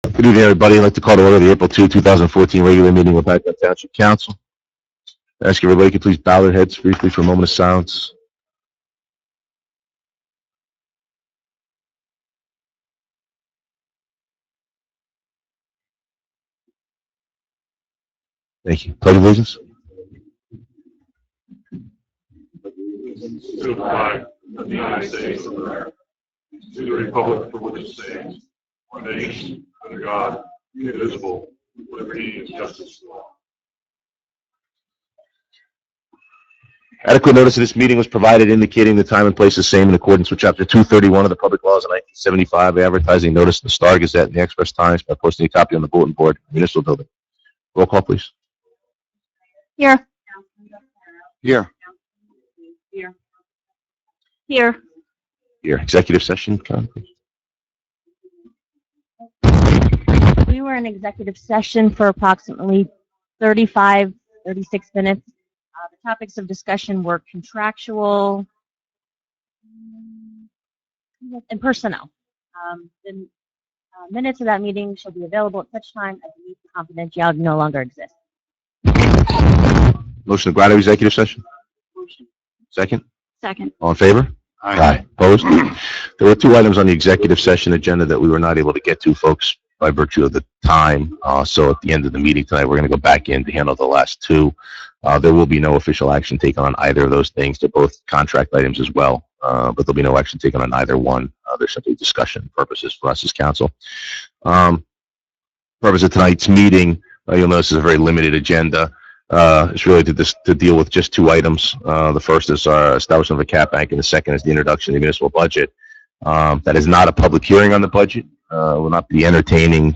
Good evening, everybody. I'd like to call to order the April 2, 2014 regular meeting of Lopatcong Township Council. I ask everybody to please bow their heads briefly for a moment of silence. Thank you. Pledge of allegiance. To the flag of the United States of America, to the republic for which it stands, one nation, under God, indivisible, with liberty and justice for all. Adequate notice of this meeting was provided indicating the time and place the same in accordance with Chapter 231 of the Public Laws of 1975, advertising notice in the Star Gazette and the Express Times by posting a copy on the bulletin board in the municipal building. Roll call, please. Here. Here. Here. Here. Here. Executive session, Karen, please. We were in executive session for approximately 36 minutes. The topics of discussion were contractual and personnel. The minutes of that meeting shall be available at such time as the need for confidentiality no longer exists. Motion to go out of executive session. Motion. Second. Second. All in favor? Aye. Opposed? There were two items on the executive session agenda that we were not able to get to, folks, by virtue of the time. So at the end of the meeting tonight, we're going to go back in to handle the last two. There will be no official action taken on either of those things. They're both contract items as well, but there'll be no action taken on either one. They're simply discussion purposes for us as council. Purpose of tonight's meeting, you'll notice is a very limited agenda. It's really to deal with just two items. The first is our establishment of a cap bank, and the second is the introduction of the municipal budget. That is not a public hearing on the budget. Will not be entertaining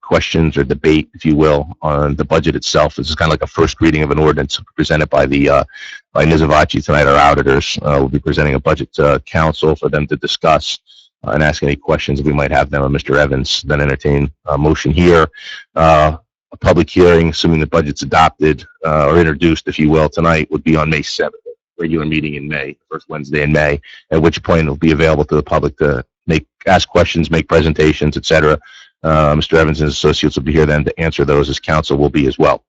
questions or debate, if you will, on the budget itself. This is kind of like a first reading of an ordinance presented by by Nizavachi tonight. Our auditors will be presenting a budget to council for them to discuss and ask any questions if we might have them of Mr. Evans. Then entertain a motion here. A public hearing, assuming the budget's adopted or introduced, if you will, tonight would be on May 7th, regular meeting in May, first Wednesday in May, at which point it'll be available to the public to ask questions, make presentations, etc. Mr. Evans and his associates will be here then to answer those, as council will be as well.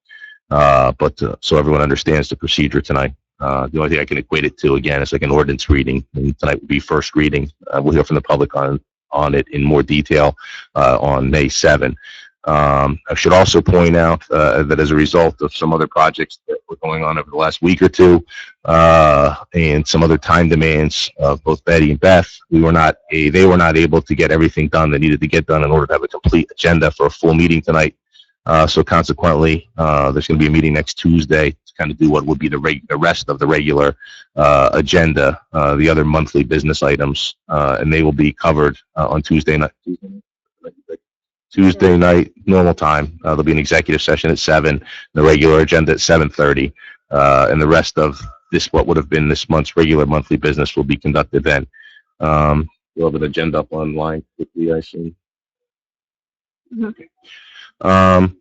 But so everyone understands the procedure tonight. The only thing I can equate it to, again, is like an ordinance reading, and tonight will be first reading. We'll hear from the public on it in more detail on May 7th. I should also point out that as a result of some other projects that were going on over the last week or two, and some other time demands of both Betty and Beth, they were not able to get everything done that needed to get done in order to have a complete agenda for a full meeting tonight. So consequently, there's going to be a meeting next Tuesday to kind of do what would be the rest of the regular agenda, the other monthly business items, and they will be covered on Tuesday night, normal time. There'll be an executive session at 7, the regular agenda at 7:30, and the rest of this, what would have been this month's regular monthly business, will be conducted then. We'll have an agenda up online quickly, I assume. And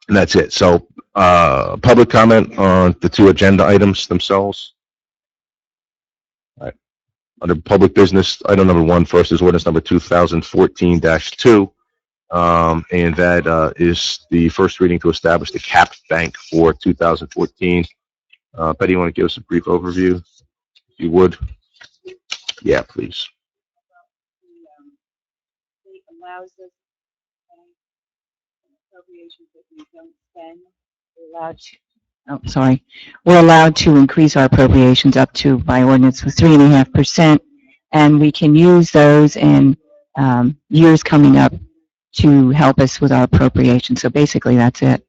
that's it. So, public comment on the two agenda items themselves. All right. Under public business, item number 1 first is ordinance number 2014-2. And that is the first reading to establish the cap bank for 2014. Betty, you want to give us a brief overview, if you would? Yeah, please. It allows us appropriations that we don't spend. We're allowed to increase our appropriations up to, by ordinance, with 3.5%, and we can use those in years coming up to help us with our appropriation. So basically, that's it.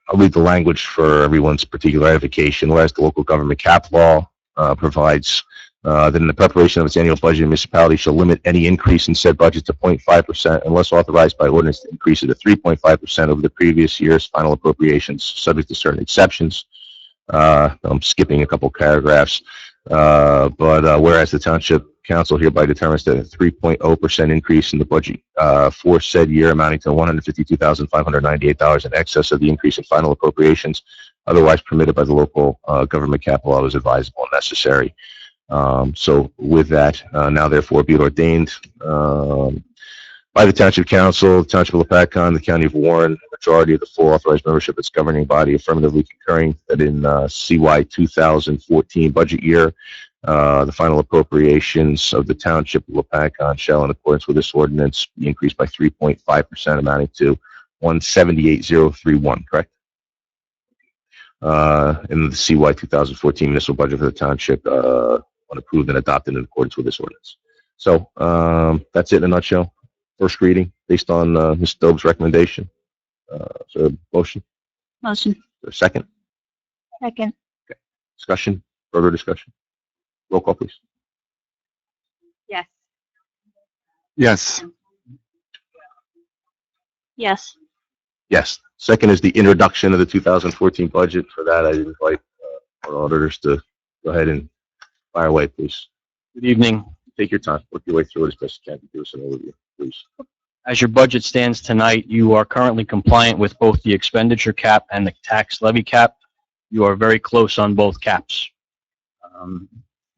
I'll read the language for everyone's particular edification. Whereas the local government cap law provides that in the preparation of its annual budget, the municipality shall limit any increase in said budget to 0.5% unless authorized by ordinance to increase it to 3.5% over the previous year's final appropriations, subject to certain exceptions. I'm skipping a couple paragraphs. But whereas the Township Council hereby determines that a 3.0% increase in the budget for said year amounting to $152,598 in excess of the increase in final appropriations otherwise permitted by the local government cap law is advisable and necessary. So with that, now therefore be it ordained by the Township Council, the Township of Lopatcong, the County of Warren, majority of the full authorized membership of its governing body affirmatively concurring that in CY 2014 budget year, the final appropriations of the Township of Lopatcong shall, in accordance with this ordinance, be increased by 3.5%, amounting to 178,031, correct? In the CY 2014 municipal budget for the township, when approved and adopted in accordance with this ordinance. So that's it in a nutshell. First reading based on Ms. Dove's recommendation. So motion. Motion. Is there a second? Second. Discussion? Further discussion? Roll call, please. Yes. Yes. Yes. Yes. Second is the introduction of the 2014 budget. For that, I invite our auditors to go ahead and fire away, please. Good evening. Take your time. Work your way through it as best you can. Give us an overview, please. As your budget stands tonight, you are currently compliant with both the expenditure cap and the tax levy cap. You are very close on both caps.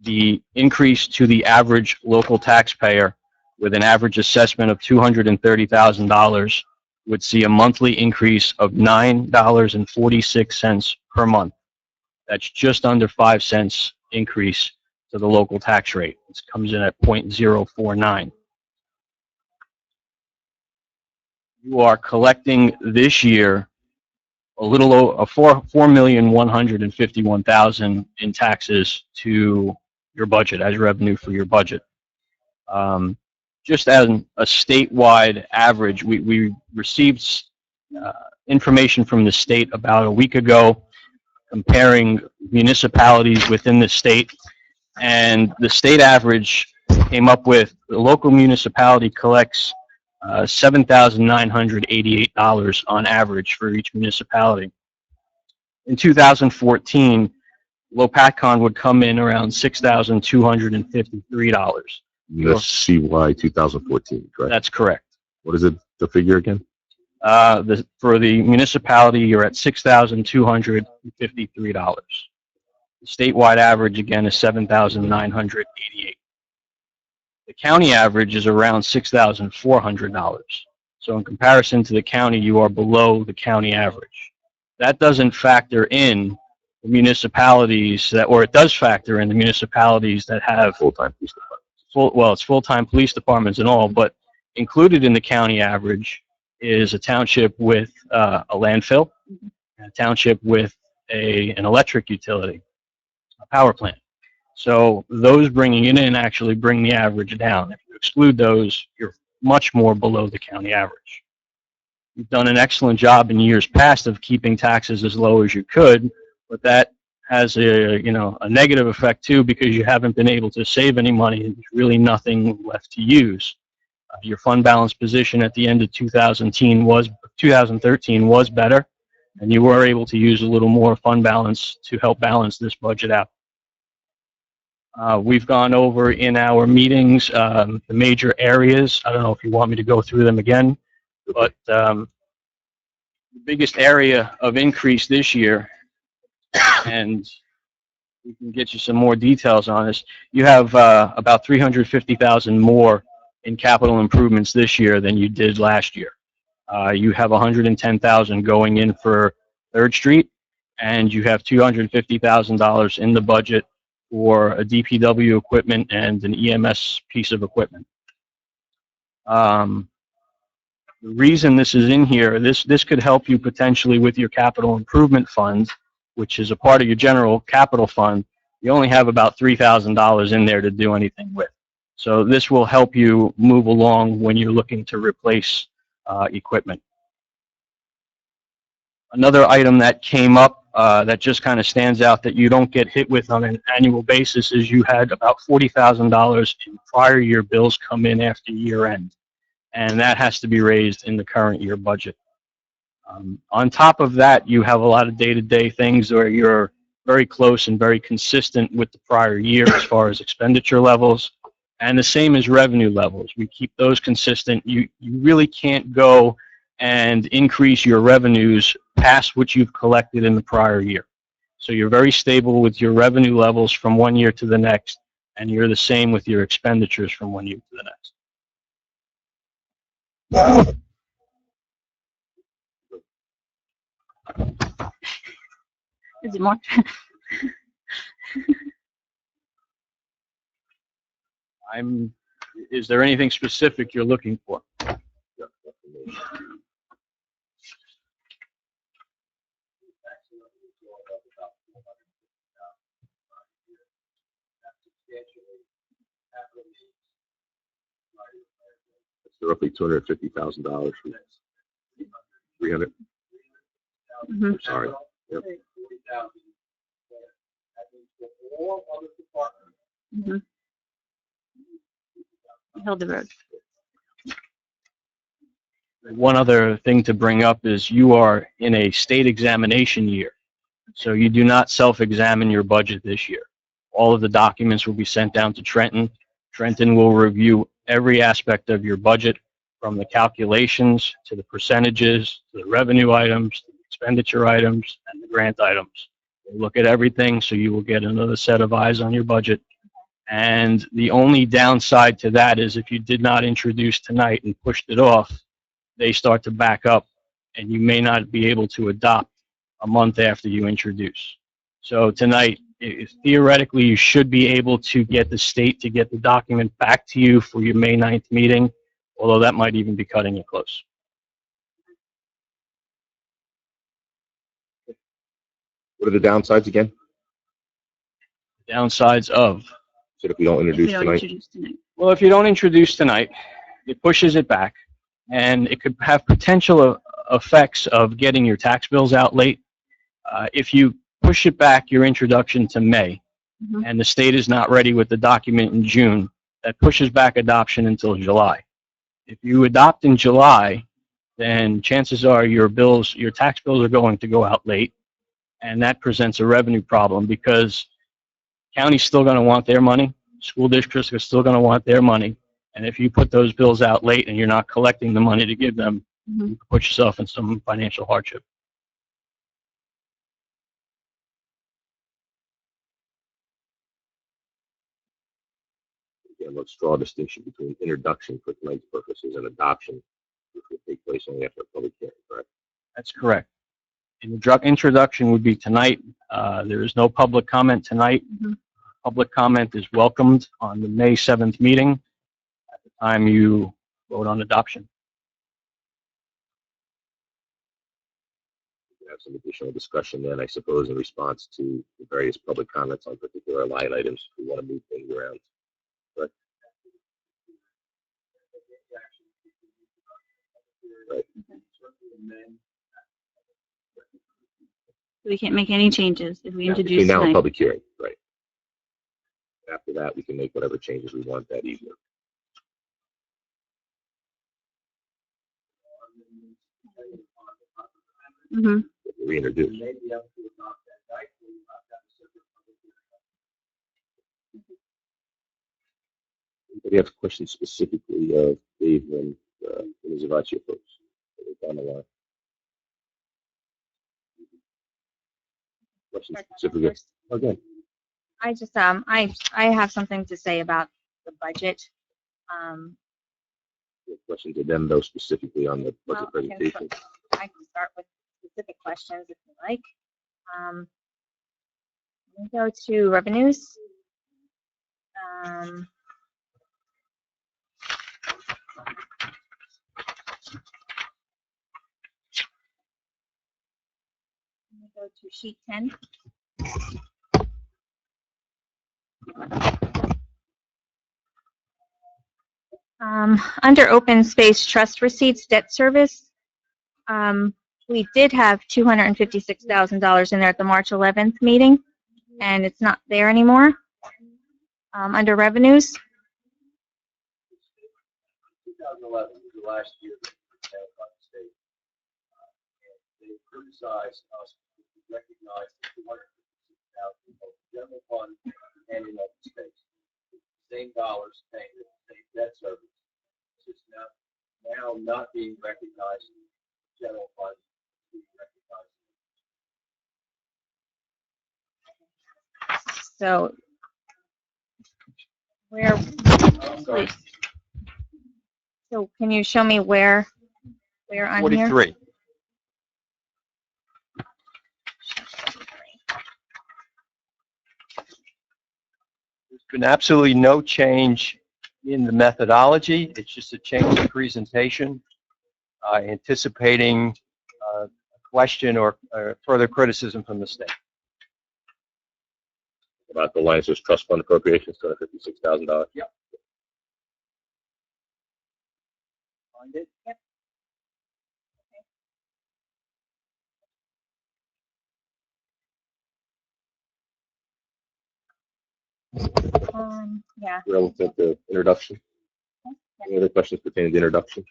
The increase to the average local taxpayer with an average assessment of $230,000 would see a monthly increase of $9.46 per month. That's just under 5 cents increase to the local tax rate. It comes in at 0.049. You are collecting this year a little over $4,151,000 in taxes to your budget as revenue for your budget. Just as a statewide average, we received information from the state about a week ago comparing municipalities within the state, and the state average came up with the local municipality collects $7,988 on average for each municipality. In 2014, Lopatcong would come in around $6,253. That's CY 2014, correct? That's correct. What is it, the figure again? For the municipality, you're at $6,253. The statewide average, again, is $7,988. The county average is around $6,400. So in comparison to the county, you are below the county average. That doesn't factor in the municipalities that, or it does factor in the municipalities that have Full-time police department. it's full-time police departments and all, but included in the county average is a township with a landfill, a township with an electric utility, a power plant. So those bringing it in actually bring the average down. If you exclude those, you're much more below the county average. You've done an excellent job in years past of keeping taxes as low as you could, but that has a negative effect too, because you haven't been able to save any money and there's really nothing left to use. Your fund balance position at the end of 2013 was better, and you were able to use a little more fund balance to help balance this budget out. We've gone over in our meetings the major areas. I don't know if you want me to go through them again, but the biggest area of increase this year, and we can get you some more details on this, you have about $350,000 more in capital improvements this year than you did last year. You have $110,000 going in for 3rd Street, and you have $250,000 in the budget for a DPW equipment and an EMS piece of equipment. The reason this is in here, this could help you potentially with your capital improvement fund, which is a part of your general capital fund. You only have about $3,000 in there to do anything with. So this will help you move along when you're looking to replace equipment. Another item that came up that just kind of stands out that you don't get hit with on an annual basis is you had about $40,000 in prior year bills come in after year end, and that has to be raised in the current year budget. On top of that, you have a lot of day-to-day things where you're very close and very consistent with the prior year as far as expenditure levels, and the same as revenue levels. We keep those consistent. You really can't go and increase your revenues past what you've collected in the prior year. So you're very stable with your revenue levels from one year to the next, and you're the same with your expenditures from one year to the next. Is it more? Is there anything specific you're looking for? It's roughly $250,000. 300. Mhm. Sorry. Yep. Mhm. Held the road. One other thing to bring up is you are in a state examination year. So you do not self-examine your budget this year. All of the documents will be sent down to Trenton. Trenton will review every aspect of your budget, from the calculations to the percentages, to the revenue items, to the expenditure items, and the grant items. They look at everything, so you will get another set of eyes on your budget. And the only downside to that is if you did not introduce tonight and pushed it off, they start to back up, and you may not be able to adopt a month after you introduce. So tonight, theoretically, you should be able to get the state to get the document back to you for your May 9th meeting, although that might even be cutting it close. What are the downsides again? Downsides of, So if we don't If we introduce don't tonight, introduce tonight. well, if you don't introduce tonight, it pushes it back, and it could have potential effects of getting your tax bills out late. If you push it back, your introduction to May, Mhm. and the state is not ready with the document in June, that pushes back adoption until July. If you adopt in July, then chances are your tax bills are going to go out late, and that presents a revenue problem because county's still going to want their money, school districts are still going to want their money, and if you put those bills out late and you're not collecting the money to give them, Mhm. you can put yourself in some financial hardship. again, let's draw a distinction between introduction for tonight's purposes and adoption, which will take place only after a public hearing, correct? That's correct. Introduction would be tonight. There is no public comment tonight. Mhm. Public comment is welcomed on the May 7th meeting at the time you vote on adoption. We have some additional discussion then, I suppose, in response to the various public comments on particular line items. We want to move things around. Correct? Right. We can't make any changes if we introduce Between now and tonight. public hearing, right. After that, we can make whatever changes we want that evening. Mhm. Reintroduce. Anybody have questions specifically of Dave and Ms. Zavacchio folks? Down the line. Questions specifically? Okay. I just, I have something to say about the budget. Questions of them, though, specifically on the Well, budget presentation. I can start with specific questions if you like. Let me go to revenues. Let me go to sheet 10. Under open space trust receipts, debt service, we did have $256,000 in there at the March 11th meeting, and it's not there anymore. Under revenues, 2011 was the last year that we had by the state. And they criticized us because we recognized the $256,000 in both the general fund and in open space. Same dollars paying the same debt service. It's just now not being recognized in the general fund, being recognized. so where, I'm sorry. So can you show me where on here? 43. There's been absolutely no change in the methodology. It's just a change in presentation, anticipating a question or further criticism from the state. About the line says trust fund appropriations, $256,000. Yep. Find it? Yep. Yeah. Relative to introduction. Any other questions pertaining to introduction?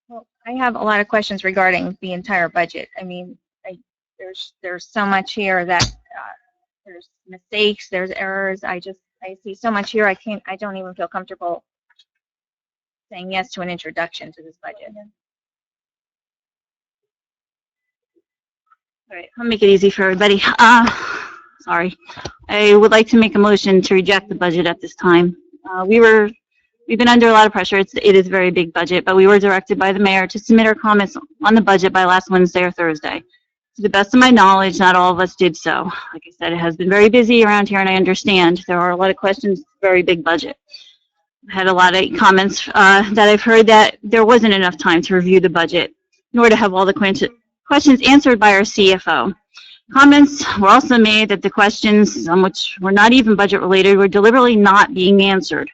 Well, I have a lot of questions regarding the entire budget. I mean, there's so much here that there's mistakes, there's errors. I see so much here. I don't even feel comfortable saying yes to an introduction to this budget. All right, I'll make it easy for everybody. Sorry. I would like to make a motion to reject the budget at this time. We've been under a lot of pressure. It is a very big budget, but we were directed by the mayor to submit our comments on the budget by last Wednesday or Thursday. To the best of my knowledge, not all of us did so. Like I said, it has been very busy around here, and I understand there are a lot of questions, very big budget. I had a lot of comments that I've heard that there wasn't enough time to review the budget, nor to have all the questions answered by our CFO. Comments were also made that the questions, some which were not even budget related, were deliberately not being answered.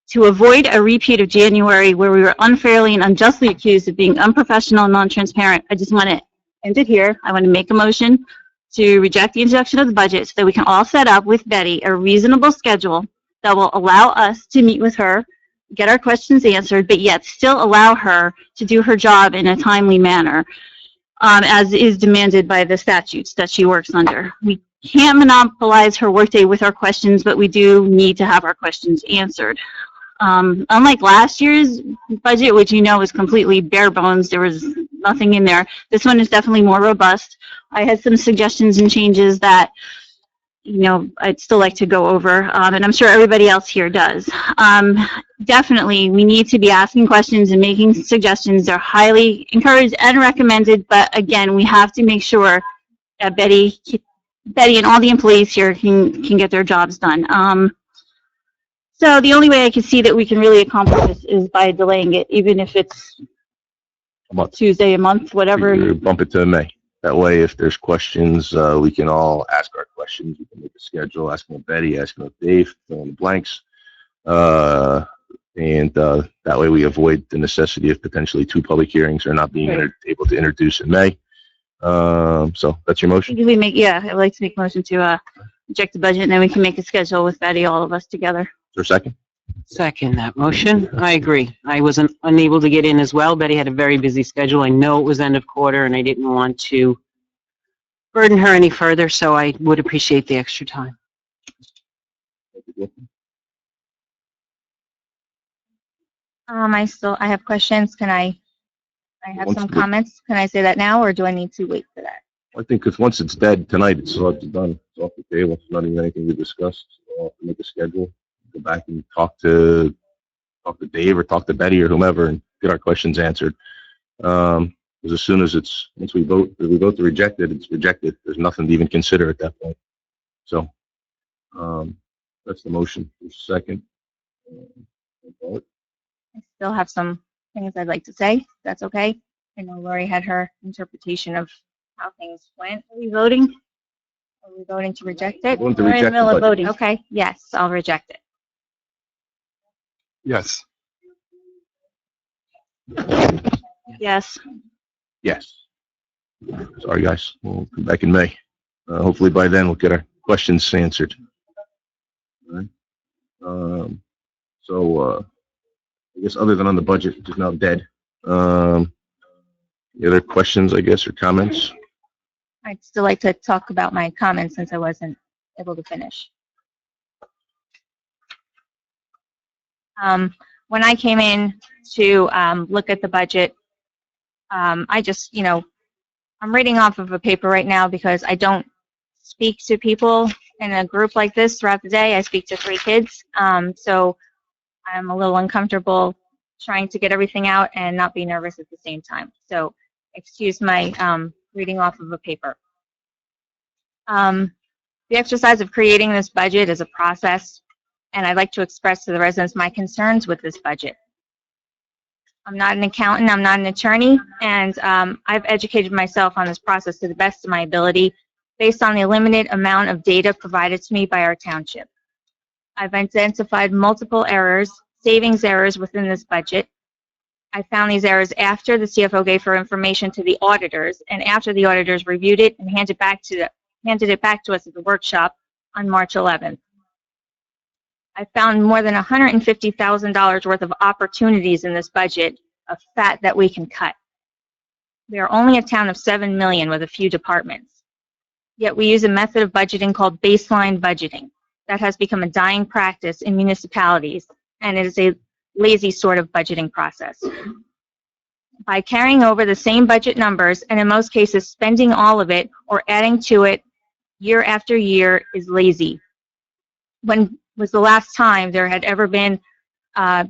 To avoid a repeat of January where we were unfairly and unjustly accused of being unprofessional and non-transparent, I just want to end it here. I want to make a motion to reject the introduction of the budget so that we can all set up with Betty a reasonable schedule that will allow us to meet with her, get our questions answered, but yet still allow her to do her job in a timely manner, as is demanded by the statutes that she works under. We can't monopolize her workday with our questions, but we do need to have our questions answered. Unlike last year's budget, which you know was completely bare bones, there was nothing in there. This one is definitely more robust. I had some suggestions and changes that, you know, I'd still like to go over, and I'm sure everybody else here does. Definitely, we need to be asking questions and making suggestions. They're highly encouraged and recommended, but again, we have to make sure that Betty and all the employees here can get their jobs done. So the only way I can see that we can really accomplish this is by delaying it, even if it's A month. Tuesday, a month, whatever. We bump it to May. That way, if there's questions, we can all ask our questions. We can make a schedule, ask them of Betty, ask them of Dave, fill in the blanks. That way we avoid the necessity of potentially 2 public hearings or not being Right. able to introduce in May. So that's your motion? Usually I'd like to make a motion to reject the budget, and then we can make a schedule with Betty, all of us together. Is there a second? Second that motion. I agree. I was unable to get in as well. Betty had a very busy schedule. I know it was end of quarter, and I didn't want to burden her any further, so I would appreciate the extra time. I have questions. I have some comments. Can I say that now, or do I need to wait for that? I think if once it's dead tonight, it's all done. It's off the table. It's not even anything to discuss. We'll have to make a schedule, go back and talk to Dave or talk to Betty or whomever and get our questions answered. Because as soon as once we vote to reject it, it's rejected. There's nothing to even consider at that point. So, that's the motion. Second. I still have some things I'd like to say. If that's okay. I know Lori had her interpretation of how things went. Are we voting? Are we voting to reject it? Voting to We're in the reject middle the of budget. voting. Okay, yes, I'll reject it. Yes. Yes. Yes. Sorry, guys. We'll come back in May. Hopefully by then we'll get our questions answered. All right. I guess other than on the budget, which is now dead, any other questions, I guess, or comments? I'd still like to talk about my comments since I wasn't able to finish. When I came in to look at the budget, I just, I'm reading off of a paper right now because I don't speak to people in a group like this throughout the day. I speak to 3 kids, so I'm a little uncomfortable trying to get everything out and not be nervous at the same time. So excuse my reading off of a paper. The exercise of creating this budget is a process, and I'd like to express to the residents my concerns with this budget. I'm not an accountant, I'm not an attorney, and I've educated myself on this process to the best of my ability based on the limited amount of data provided to me by our township. I've identified multiple errors, savings errors within this budget. I found these errors after the CFO gave her information to the auditors and after the auditors reviewed it and handed it back to us at the workshop on March 11th. I found more than $150,000 worth of opportunities in this budget of fat that we can cut. We are only a town of 7 million with a few departments. Yet we use a method of budgeting called baseline budgeting that has become a dying practice in municipalities, and it is a lazy sort of budgeting process. By carrying over the same budget numbers, and in most cases spending all of it or adding to it year after year, is lazy. When was the last time there had ever been a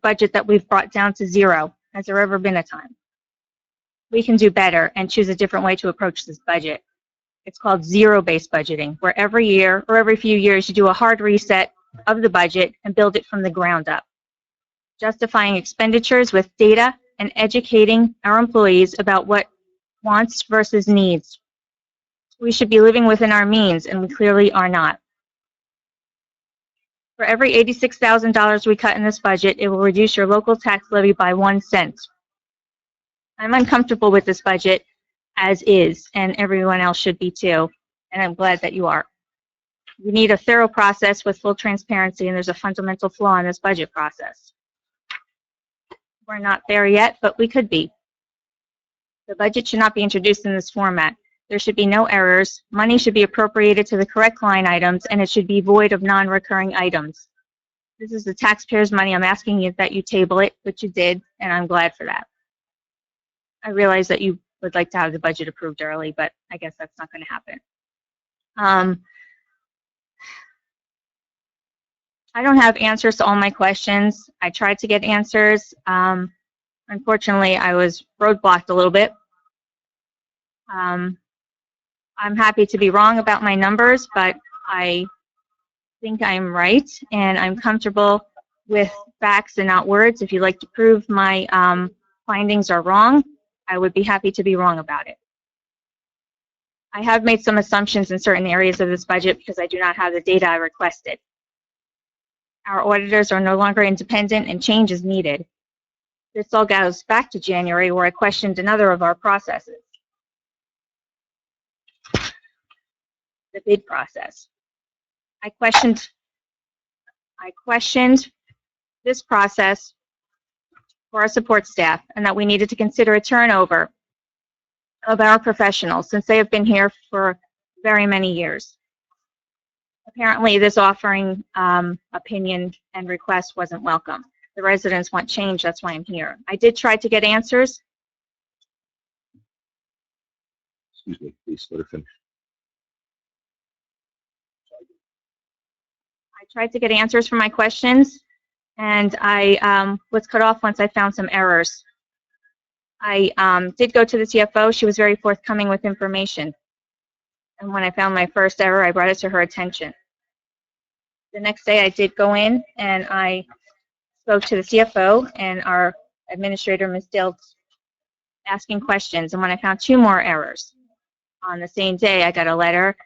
budget that we've brought down to zero? Has there ever been a time? We can do better and choose a different way to approach this budget. It's called zero-based budgeting, where every year or every few years you do a hard reset of the budget and build it from the ground up. Justifying expenditures with data and educating our employees about what wants versus needs. We should be living within our means, and we clearly are not. For every $86,000 we cut in this budget, it will reduce your local tax levy by 1 cent. I'm uncomfortable with this budget as is, and everyone else should be too, and I'm glad that you are. We need a thorough process with full transparency, and there's a fundamental flaw in this budget process. We're not there yet, but we could be. The budget should not be introduced in this format. There should be no errors. Money should be appropriated to the correct line items, and it should be void of non-recurring items. This is the taxpayers' money. I'm asking you that you table it, but you did, and I'm glad for that. I realize that you would like to have the budget approved early, but I guess that's not going to happen. I don't have answers to all my questions. I tried to get answers. Unfortunately, I was roadblocked a little bit. I'm happy to be wrong about my numbers, but I think I'm right, and I'm comfortable with facts and not words. If you'd like to prove my findings are wrong, I would be happy to be wrong about it. I have made some assumptions in certain areas of this budget because I do not have the data I requested. Our auditors are no longer independent, and change is needed. This all goes back to January, where I questioned another of our processes, the bid process. I questioned this process for our support staff, and that we needed to consider a turnover of our professionals since they have been here for very many years. Apparently, this offering opinion and request wasn't welcome. The residents want change, that's why I'm here. I did try to get answers. Excuse me, please let her finish. I tried to get answers for my questions, and I was cut off once I found some errors. I did go to the CFO. She was very forthcoming with information. And when I found my first error, I brought it to her attention. The next day, I did go in, and I spoke to the CFO and our administrator, Ms. Diltz, asking questions. And when I found 2 more errors, on the same day, I got a letter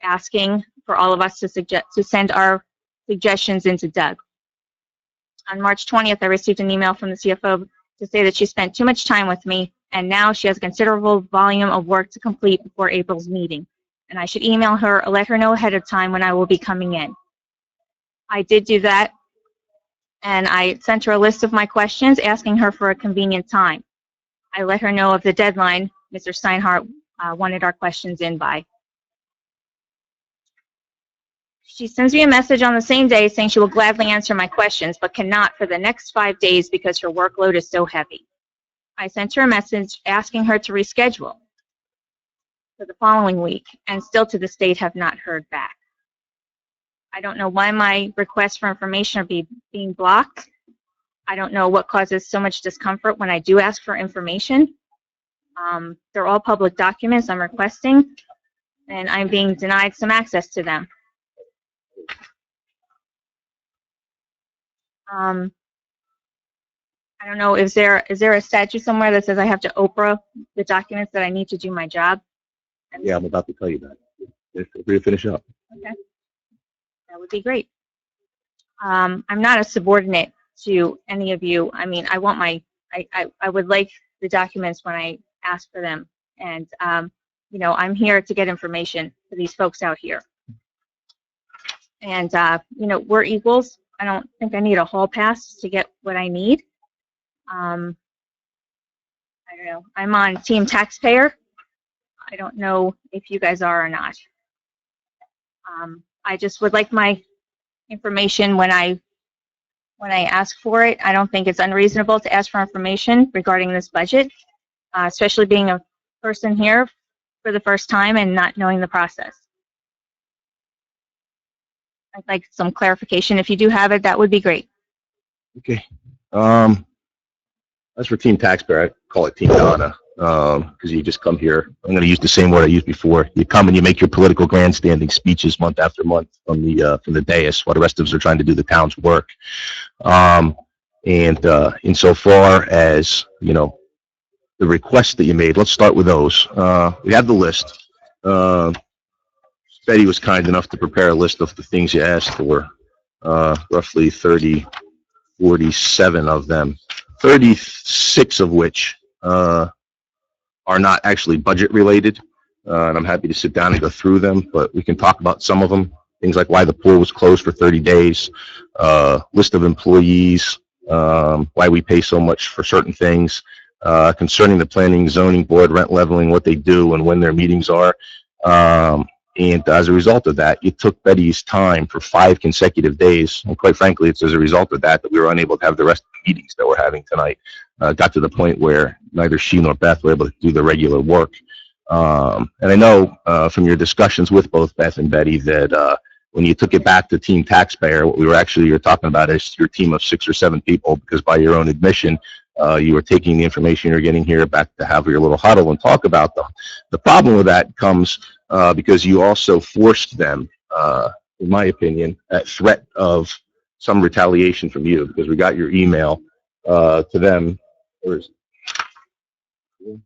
asking for all of us to send our suggestions into Doug. On March 20th, I received an email from the CFO to say that she spent too much time with me, and now she has a considerable volume of work to complete before April's meeting. And I should email her or let her know ahead of time when I will be coming in. I did do that, and I sent her a list of my questions, asking her for a convenient time. I let her know of the deadline Mr. Steinhardt wanted our questions in by. She sends me a message on the same day saying she will gladly answer my questions, but cannot for the next 5 days because her workload is so heavy. I sent her a message asking her to reschedule. for the following week, and still to this date have not heard back. I don't know why my requests for information are being blocked. I don't know what causes so much discomfort when I do ask for information. They're all public documents I'm requesting, and I'm being denied some access to them. I don't know, is there a statute somewhere that says I have to Oprah the documents that I need to do my job? Yeah, I'm about to tell you that. Feel free to finish up. Okay. That would be great. I'm not a subordinate to any of you. I mean, I want I would like the documents when I ask for them. And, you know, I'm here to get information for these folks out here. And, you know, we're equals. I don't think I need a hall pass to get what I need. I don't know. I'm on Team Taxpayer. I don't know if you guys are or not. I just would like my information when I ask for it. I don't think it's unreasonable to ask for information regarding this budget, especially being a person here for the first time and not knowing the process. I'd like some clarification. If you do have it, that would be great. Okay. As for Team Taxpayer, I call it Team Donna, because you just come here. I'm going to use the same word I used before. You come and you make your political grandstanding speeches month after month from the dais, while the rest of us are trying to do the town's work. And insofar as, you know, the requests that you made, let's start with those. We have the list. Betty was kind enough to prepare a list of the things you asked for, roughly 47 of them, 36 of which are not actually budget related. And I'm happy to sit down and go through them, but we can talk about some of them. Things like why the pool was closed for 30 days, list of employees, why we pay so much for certain things, concerning the planning, zoning board, rent leveling, what they do and when their meetings are. And as a result of that, it took Betty's time for 5 consecutive days. And quite frankly, it's as a result of that we were unable to have the rest of the meetings that we're having tonight. Got to the point where neither she nor Beth were able to do the regular work. And I know from your discussions with both Beth and Betty that when you took it back to Team Taxpayer, what you're talking about is your team of 6 or 7 people, because by your own admission, you were taking the information you're getting here back to have your little huddle and talk about them. The problem with that comes because you also forced them, in my opinion, at threat of some retaliation from you, because we got your email to them. Where is it?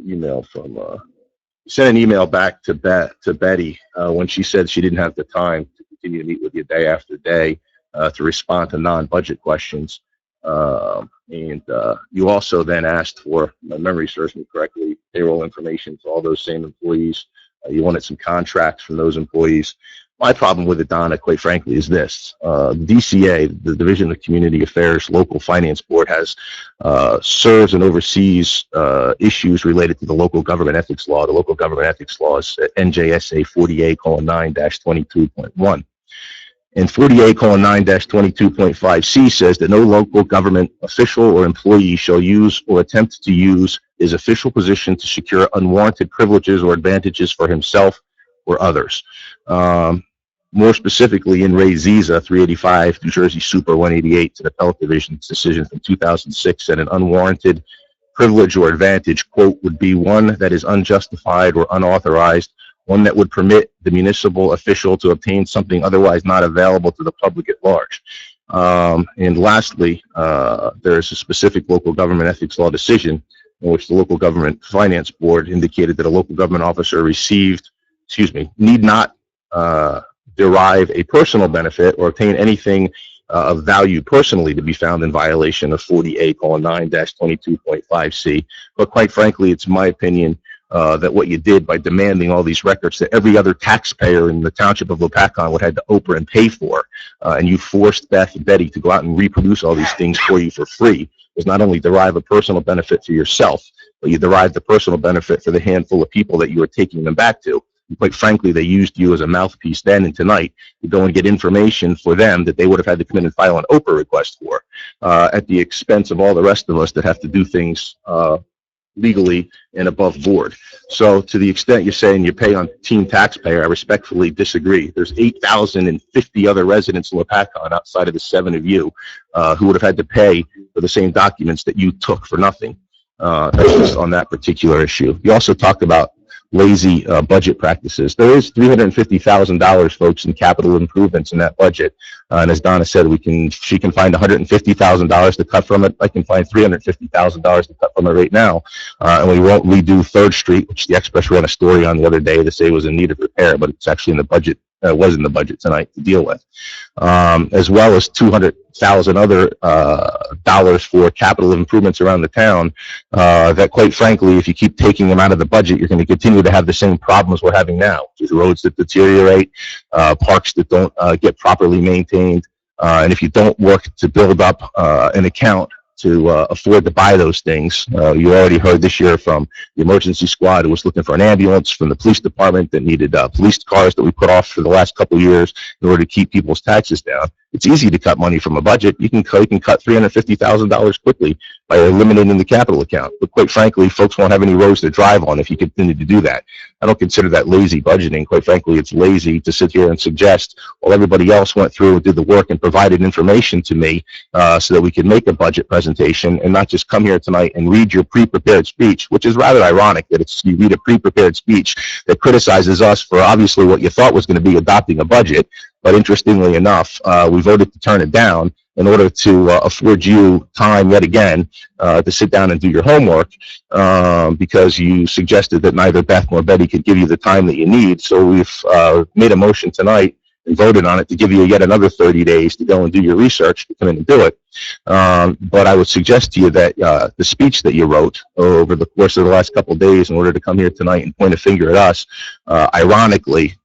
Email from sent an email back to Betty when she said she didn't have the time to continue to meet with you day after day to respond to non-budget questions. And you also then asked for, my memory serves me correctly, payroll information to all those same employees. You wanted some contracts from those employees. My problem with it, Donna, quite frankly, is this. DCA, the Division of Community Affairs Local Finance Board, has serves and oversees issues related to the local government ethics law. The local government ethics law is NJSA 48:9-22.1. And 48:9-22.5C says that no local government official or employee shall use or attempt to use his official position to secure unwarranted privileges or advantages for himself or others. More specifically, in Ray Ziza, 385, New Jersey Super 188, to the Appellate Division's decision from 2006, that an unwarranted privilege or advantage, quote, would be one that is unjustified or unauthorized, one that would permit the municipal official to obtain something otherwise not available to the public at large. And lastly, there is a specific local government ethics law decision in which the local government finance board indicated that a local government officer need not derive a personal benefit or obtain anything of value personally to be found in violation of 48:9-22.5C. But quite frankly, it's my opinion that what you did by demanding all these records that every other taxpayer in the Township of Lopatcong would have to Oprah and pay for, and you forced Beth and Betty to go out and reproduce all these things for you for free, was not only derive a personal benefit for yourself, but you derived the personal benefit for the handful of people that you were taking them back to. And quite frankly, they used you as a mouthpiece then and tonight to go and get information for them that they would have had to come in and file an Oprah request for, at the expense of all the rest of us that have to do things legally and above board. So to the extent you're saying you pay on team taxpayer, I respectfully disagree. There's 8,050 other residents in Lopatcong outside of the 7 of you who would have had to pay for the same documents that you took for nothing. That's just on that particular issue. You also talked about lazy budget practices. There is $350,000, folks, in capital improvements in that budget. And as Donna said, she can find $150,000 to cut from it. I can find $350,000 to cut from it right now. And we won't redo 3rd Street, which the Express ran a story on the other day to say was in need of repair, but it's actually in the budget. Was in the budget tonight to deal with, as well as 200,000 other dollars for capital improvements around the town. That, quite frankly, if you keep taking them out of the budget, you're going to continue to have the same problems we're having now, which is roads that deteriorate, parks that don't get properly maintained, and if you don't work to build up an account to afford to buy those things. You already heard this year from the emergency squad who was looking for an ambulance, from the police department that needed police cars that we put off for the last couple of years in order to keep people's taxes down. It's easy to cut money from a budget. You can cut $350,000 quickly by eliminating the capital account. But quite frankly, folks won't have any roads to drive on if you continue to do that. I don't consider that lazy budgeting. Quite frankly, it's lazy to sit here and suggest, well, everybody else went through and did the work and provided information to me so that we could make a budget presentation and not just come here tonight and read your pre-prepared speech, which is rather ironic that you read a pre-prepared speech that criticizes us for obviously what you thought was going to be adopting a budget. But interestingly enough, we voted to turn it down in order to afford you time yet again to sit down and do your homework because you suggested that neither Beth nor Betty could give you the time that you need. So we've made a motion tonight and voted on it to give you yet another 30 days to go and do your research to come in and do it. But I would suggest to you that the speech that you wrote over the course of the last couple of days in order to come here tonight and point a finger at us, ironically,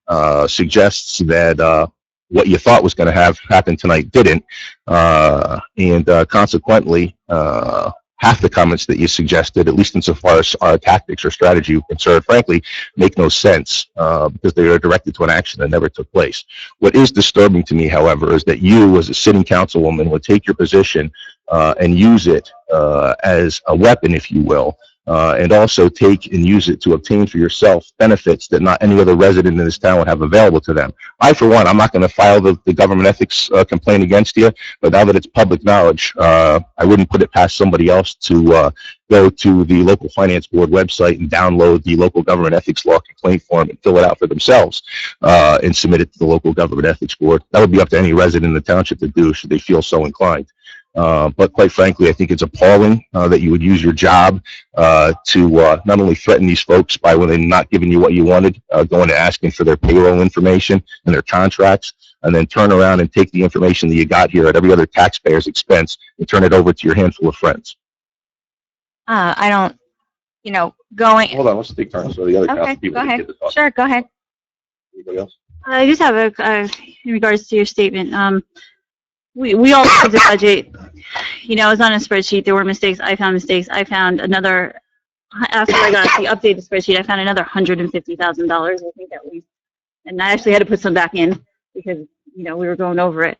suggests that what you thought was going to have happen tonight didn't, and consequently, half the comments that you suggested, at least insofar as our tactics or strategy are concerned, frankly, make no sense because they are directed to an action that never took place. What is disturbing to me, however, is that you, as a sitting councilwoman, would take your position and use it as a weapon, if you will, and also take and use it to obtain for yourself benefits that not any other resident in this town would have available to them. I, for one, I'm not going to file the government ethics complaint against you, but now that it's public knowledge, I wouldn't put it past somebody else to go to the local finance board website and download the local government ethics law complaint form and fill it out for themselves and submit it to the local government ethics board. That would be up to any resident in the township to do should they feel so inclined. But quite frankly, I think it's appalling that you would use your job to not only threaten these folks by when they're not giving you what you wanted, going to asking for their payroll information and their contracts, and then turn around and take the information that you got here at every other taxpayer's expense and turn it over to your handful of friends. I don't, going. Hold on, let's take turns so the other council Okay, people go can ahead. get to talk. Sure, go ahead. Anybody else? I just have in regards to your statement, we all looked at the budget, it was on a spreadsheet, there were mistakes, I found mistakes, I found another, after I got the updated spreadsheet, I found another $150,000, I think at least, and I actually had to put some back in, because, we were going over it.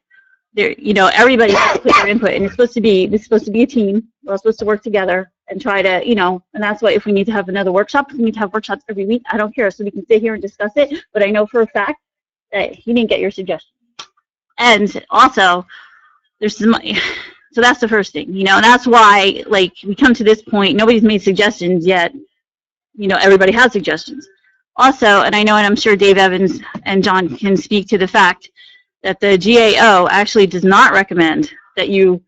There, everybody has to put their input, and this is supposed to be a team, we're all supposed to work together, and try to, and that's why if we need to have another workshop, we need to have workshops every week, I don't care, so we can sit here and discuss it, but I know for a fact that he didn't get your suggestion. And also, there's some money. So that's the first thing, and that's why, we come to this point, nobody's made suggestions yet. Everybody has suggestions. Also, and I know, and I'm sure Dave Evans and John can speak to the fact that the GAO actually does not recommend that you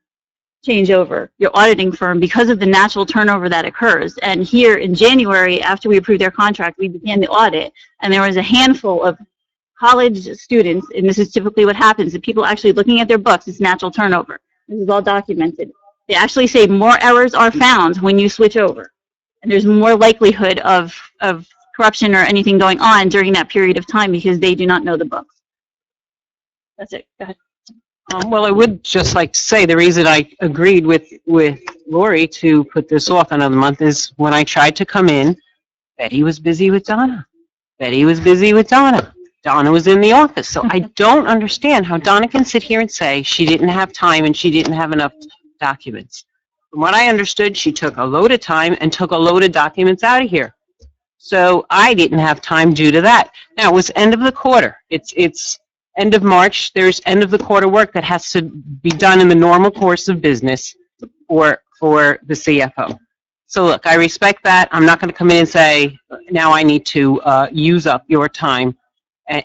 change over your auditing firm because of the natural turnover that occurs. And here in January, after we approved their contract, we began the audit, and there was a handful of college students, and this is typically what happens, if people actually looking at their books, it's natural turnover. This is all documented. They actually say more errors are found when you switch over. And there's more likelihood of corruption or anything going on during that period of time because they do not know the books. That's it. Go ahead. Well, I would just like to say the reason I agreed with Lori to put this off another month is when I tried to come in, Betty was busy with Donna. Donna was in the office, so I don't understand how Donna can sit here and say she didn't have time and she didn't have enough documents. From what I understood, she took a load of time and took a load of documents out of here. So I didn't have time due to that. Now, it was end of the quarter. It's end of March. There's end of the quarter work that has to be done in the normal course of business for the CFO. So look, I respect that. I'm not going to come in and say, now I need to use up your time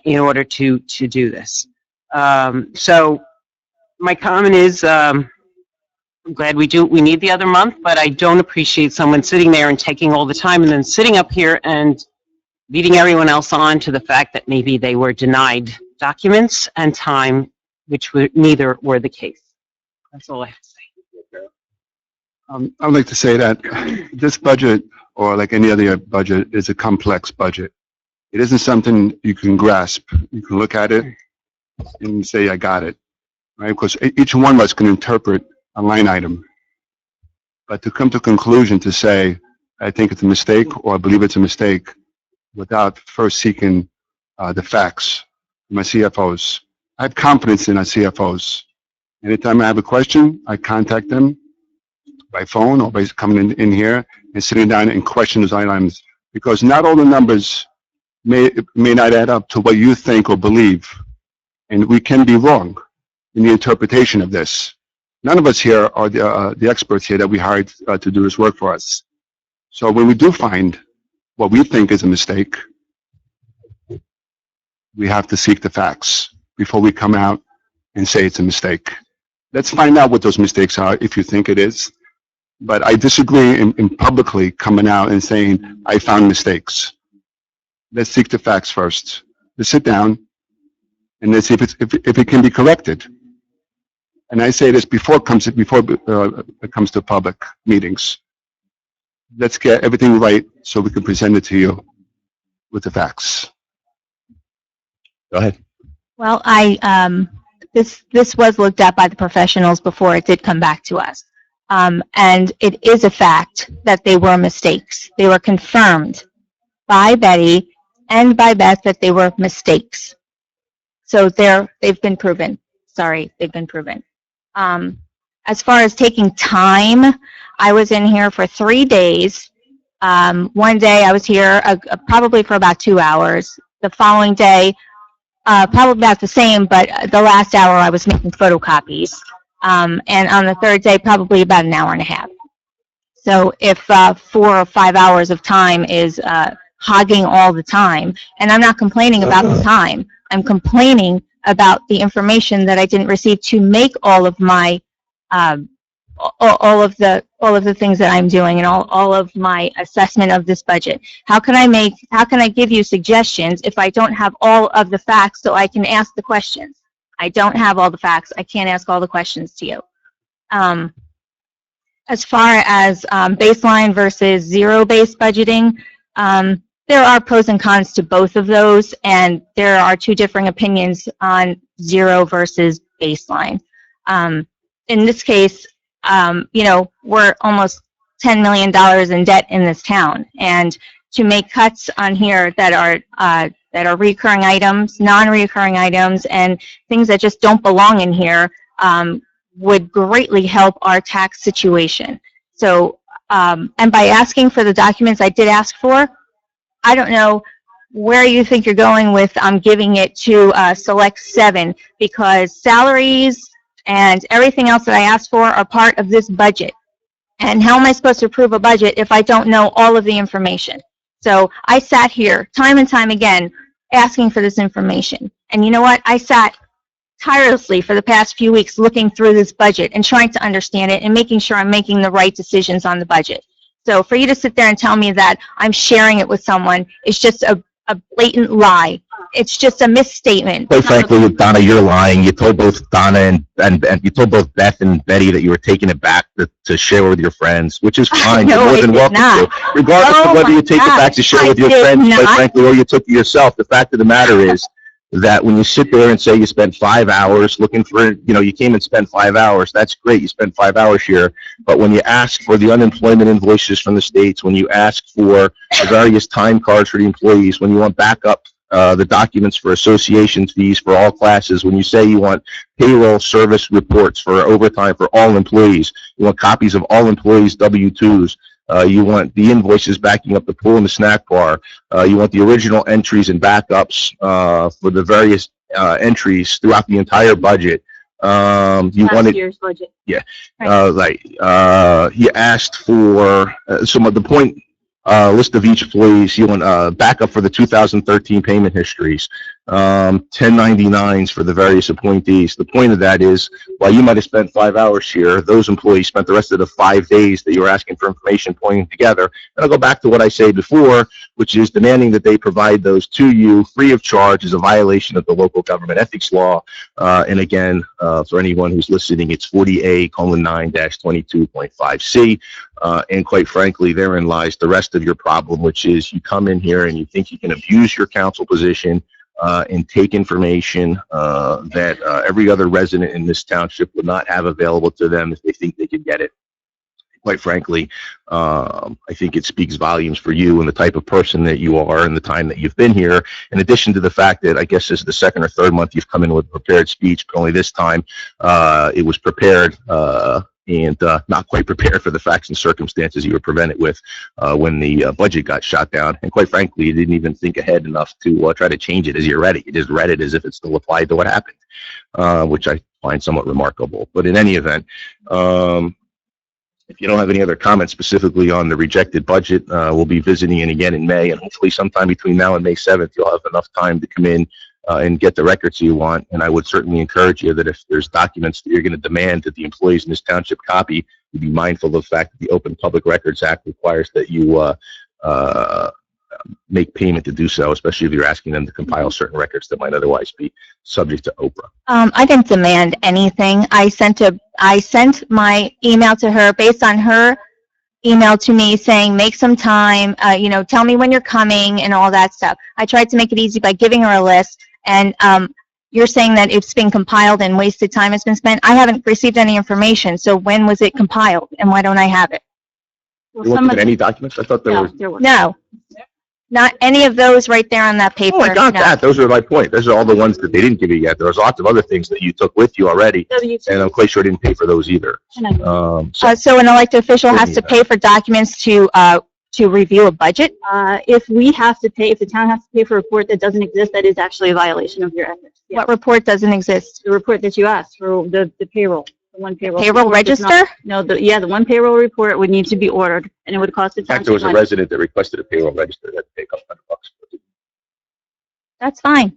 in order to do this. So my comment is, I'm glad we need the other month, but I don't appreciate someone sitting there and taking all the time and then sitting up here and leading everyone else on to the fact that maybe they were denied documents and time, which neither were the case. That's all I have to say. I would like to say that this budget, or like any other budget, is a complex budget. It isn't something you can grasp. You can look at it and say, I got it, right? Because each one of us can interpret a line item. But to come to a conclusion to say, I think it's a mistake, or I believe it's a mistake, without first seeking the facts from my CFOs. I have confidence in our CFOs. Anytime I have a question, I contact them by phone or by coming in here and sitting down and question those items, because not all the numbers may not add up to what you think or believe, and we can be wrong in the interpretation of this. None of us here are the experts here that we hired to do this work for us. So when we do find what we think is a mistake, we have to seek the facts before we come out and say it's a mistake. Let's find out what those mistakes are if you think it is. But I disagree in publicly coming out and saying, I found mistakes. Let's seek the facts first. Let's sit down and let's see if it can be corrected. And I say this before it comes to public meetings. Let's get everything right so we can present it to you with the facts. Go ahead. Well, this was looked at by the professionals before it did come back to us. And it is a fact that they were mistakes. They were confirmed by Betty and by Beth that they were mistakes. So they've been proven. Sorry, they've been proven. As far as taking time, I was in here for 3 days. One day I was here probably for about 2 hours. The following day, probably about the same, but the last hour I was making photocopies. And on the third day, probably about an hour and a half. So if 4 or 5 hours of time is hogging all the time, and I'm not complaining about the time, I'm complaining about the information that I didn't receive to make all of my all of the things that I'm doing and all of my assessment of this budget. How can I give you suggestions if I don't have all of the facts so I can ask the questions? I don't have all the facts. I can't ask all the questions to you. As far as baseline versus zero-based budgeting, there are pros and cons to both of those, and there are two differing opinions on zero versus baseline. In this case, we're almost $10 million in debt in this town, and to make cuts on here that are recurring items, non-recurring items, and things that just don't belong in here would greatly help our tax situation. So, and by asking for the documents I did ask for, I don't know where you think you're going with giving it to Select 7, because salaries and everything else that I asked for are part of this budget. And how am I supposed to approve a budget if I don't know all of the information? So I sat here time and time again asking for this information. And you know what? I sat tirelessly for the past few weeks looking through this budget and trying to understand it and making sure I'm making the right decisions on the budget. So for you to sit there and tell me that I'm sharing it with someone is just a blatant lie. It's just a misstatement. Quite frankly, with Donna, you're lying. You told both Donna and you told both Beth and Betty that you were taking it back to share with your friends, which is fine. No, you're more than welcome to. Regardless of whether you take it back to share with your friends, quite frankly, or you took it yourself, the fact of the matter is that when you sit there and say you spent 5 hours looking for, you came and spent 5 hours, that's great. You spent 5 hours here. But when you ask for the unemployment invoices from the states, when you ask for the various time cards for the employees, when you want backup the documents for association fees for all classes. When you say you want payroll service reports for overtime for all employees, you want copies of all employees' W-2s, you want the invoices backing up the pool and the snack bar, you want the original entries and backups for the various entries throughout the entire budget. You Last wanted, year's budget. he asked for some of the point list of each employees. You want backup for the 2013 payment histories, 1099s for the various appointees. The point of that is, while you might have spent 5 hours here, those employees spent the rest of the 5 days that you were asking for information pointing together. And I'll go back to what I said before, which is demanding that they provide those to you free of charge is a violation of the local government ethics law. And again, for anyone who's listening, it's 40A:9-22.5C. And quite frankly, therein lies the rest of your problem, which is you come in here and you think you can abuse your council position and take information that every other resident in this township would not have available to them if they think they could get it. Quite frankly, I think it speaks volumes for you and the type of person that you are and the time that you've been here. In addition to the fact that I guess this is the second or third month you've come in with a prepared speech, but only this time it was prepared and not quite prepared for the facts and circumstances you were presented with when the budget got shot down. And quite frankly, you didn't even think ahead enough to try to change it as you read it. You just read it as if it still applied to what happened, which I find somewhat remarkable. But in any event, if you don't have any other comments specifically on the rejected budget, we'll be visiting it again in May, and hopefully sometime between now and May 7th, you'll have enough time to come in and get the records you want. And I would certainly encourage you that if there's documents that you're going to demand that the employees in this township copy, you be mindful of the fact that the Open Public Records Act requires that you make payment to do so, especially if you're asking them to compile certain records that might otherwise be subject to Oprah. I didn't demand anything. I sent my email to her based on her email to me saying, make some time, tell me when you're coming and all that stuff. I tried to make it easy by giving her a list, and you're saying that it's been compiled and wasted time has been spent. I haven't received any information, so when was it compiled and why don't I have it? Well, You looked at any documents? I thought there was. there was. No, not any of those right there on that paper. Oh, I got No. that. Those are my point. Those are all the ones that they didn't give you yet. There was lots of other things that you took with you already, and I'm quite sure I didn't pay for those either. So an elected official has to pay for documents to review a budget? If we have to pay, if the town has to pay for a report that doesn't exist, that is actually a violation of your ethics. Yeah. What report doesn't exist? The report that you asked for the payroll, the one payroll. Payroll report does register? not- No, the one payroll report would need to be ordered, and it would cost the In fact, there was township a money. resident that requested a payroll register that paid $200. That's fine.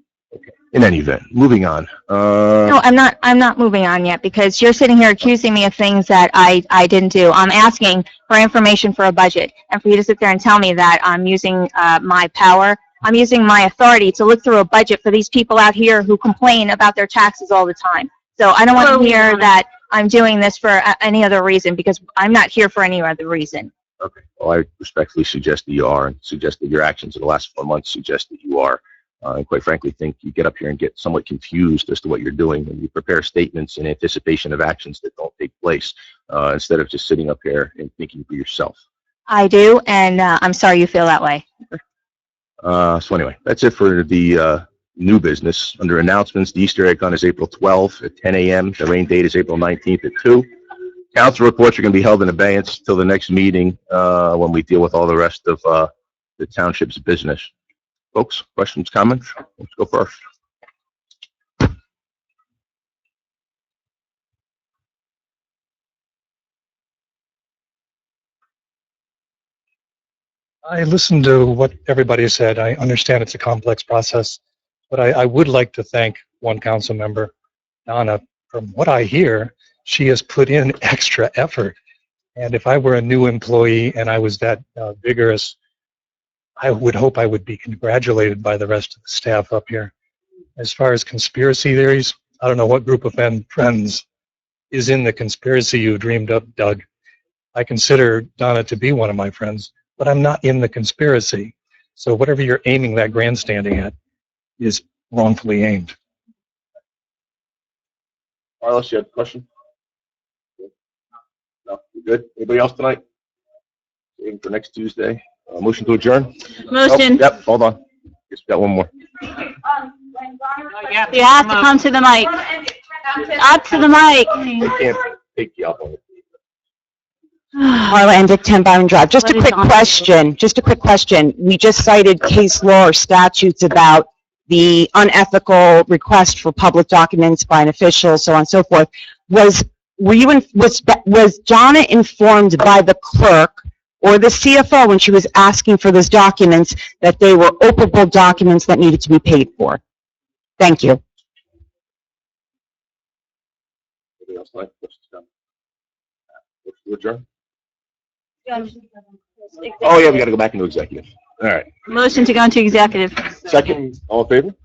In any event, moving on. No, I'm not moving on yet because you're sitting here accusing me of things that I didn't do. I'm asking for information for a budget, and for you to sit there and tell me that I'm using my power, I'm using my authority to look through a budget for these people out here who complain about their taxes all the time. So I don't want to hear that I'm doing this for any other reason, because I'm not here for any other reason. Okay. Well, I respectfully suggest that you are, and suggest that your actions in the last 4 months suggest that you are. And quite frankly, think you get up here and get somewhat confused as to what you're doing, and you prepare statements in anticipation of actions that don't take place, instead of just sitting up here and thinking for yourself. I do, and I'm sorry you feel that way. So anyway, that's it for the new business. Under announcements, the Easter egg hunt is April 12th at 10 a.m. The rain date is April 19th at 2. Council reports are going to be held in abeyance till the next meeting when we deal with all the rest of the township's business. Folks, questions, comments? Let's go first. I listened to what everybody said. I understand it's a complex process, but I would like to thank one council member, Donna. From what I hear, she has put in extra effort. And if I were a new employee and I was that vigorous, I would hope I would be congratulated by the rest of the staff up here. As far as conspiracy theories, I don't know what group of friends is in the conspiracy you dreamed up, Doug. I consider Donna to be one of my friends, but I'm not in the conspiracy. So whatever you're aiming that grandstanding at is wrongfully aimed. Carlos, you have a question? No, you good? Anybody else tonight? Waiting for next Tuesday. Motion to adjourn? Motion. Oh, yep, hold on. Just got one more. You have to come to the mic. Up to the mic. I can't pick you up on it. Marla Endick, 10 Byron Drive. Just a What is quick on? question. We just cited case law or statutes about the unethical request for public documents by an official, so on and so forth. Was Donna informed by the clerk or the CFO when she was asking for those documents that they were operable documents that needed to be paid for? Thank you. Anybody else like questions? Motion to adjourn? Oh, yeah, we gotta go back into executive. All right. Motion to go into executive. Second, all in favor?